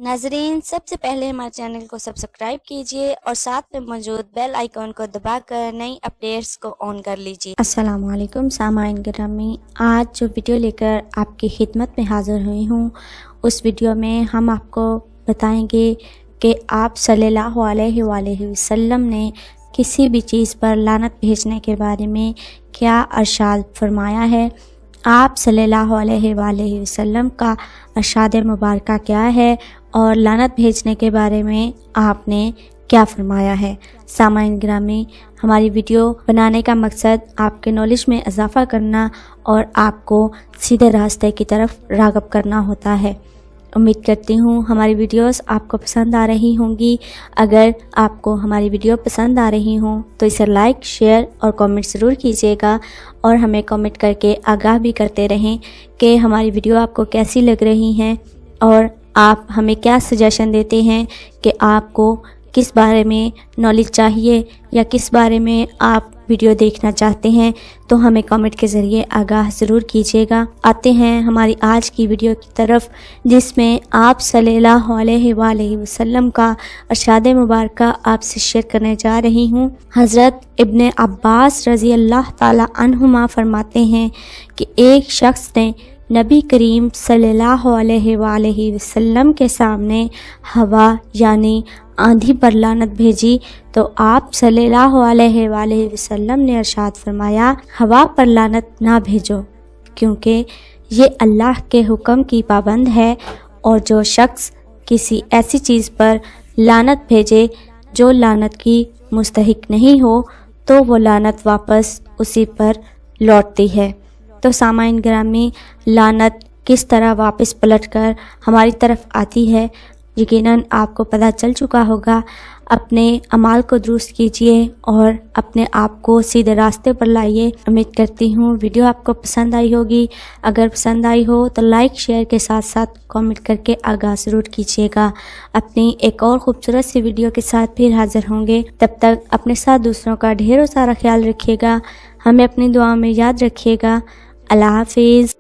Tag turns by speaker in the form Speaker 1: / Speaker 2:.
Speaker 1: नाजरीन, सबसे पहले हमारे चैनल को सब्सक्राइब कीजिए और साथ में मौजूद बेल आइकॉन को दबाकर नई अपडेट्स को ऑन कर लीजिए।
Speaker 2: अस्सलाम वालेकुम सामाइन गिरामी, आज जो वीडियो लेकर आपकी खिदमत में हाज़िर हुई हूँ, उस वीडियो में हम आपको बताएंगे कि आप सल्लल्लाहु अलैहि वसल्लम ने किसी भी चीज़ पर लानत भेजने के बारे में क्या इरशाद फरमाया है। आप सल्लल्लाहु अलैहि वसल्लम का इरशाद मुबारक क्या है और लानत भेजने के बारे में आपने क्या फरमाया है। सामाइन गिरामी, हमारी वीडियो बनाने का मकसद आपके नॉलेज में इजाफ़ा करना और आपको सीधे रास्ते की तरफ राग़िब करना होता है। उम्मीद करती हूँ हमारी वीडियोस आपको पसंद आ रही होंगी। अगर आपको हमारी वीडियो पसंद आ रही हों तो इसे लाइक, शेयर और कमेंट ज़रूर कीजिएगा और हमें कमेंट करके आगाह भी करते रहें कि हमारी वीडियो आपको कैसी लग रही हैं और आप हमें क्या सजेशन देते हैं कि आपको किस बारे में नॉलेज चाहिए या किस बारे में आप वीडियो देखना चाहते हैं, तो हमें कमेंट के ज़रिए आगाह ज़रूर कीजिएगा। आते हैं हमारी आज की वीडियो की तरफ, जिसमें आप सल्लल्लाहु अलैहि वसल्लम का इरशाद मुबारक आपसे शेयर करने जा रही हूँ। हज़रत इब्ने अब्बास रज़ी अल्लाह ताला अन्हुमा फरमाते हैं कि एक शख्स ने नबी करीम सल्लल्लाहु अलैहि वसल्लम के सामने हवा यानी आंधी पर लानत भेजी तो आप सल्लल्लाहु अलैहि वसल्लम ने इरशाद फरमाया, हवा पर लानत ना भेजो क्योंकि ये अल्लाह के हुक्म की पाबंद है, और जो शख्स किसी ऐसी चीज़ पर लानत भेजे जो लानत की मुस्तहिक नहीं हो तो वो लानत वापस उसी पर लौटती है। तो सामाइन गिरामी, लानत किस तरह वापस पलटकर हमारी तरफ आती है, यकीनन आपको पता चल चुका होगा। अपने अमाल को दुरुस्त कीजिए और अपने आप को सीधे रास्ते पर लाइए। उम्मीद करती हूँ वीडियो आपको पसंद आई होगी। अगर पसंद आई हो तो लाइक, शेयर के साथ साथ कमेंट करके आगाह ज़रूर कीजिएगा। अपनी एक और खूबसूरत सी वीडियो के साथ फिर हाजिर होंगे। तब तक अपने साथ दूसरों का ढेरों सारा ख्याल रखिएगा। हमें अपनी दुआ में याद रखिएगा। अल्लाह हाफिज़।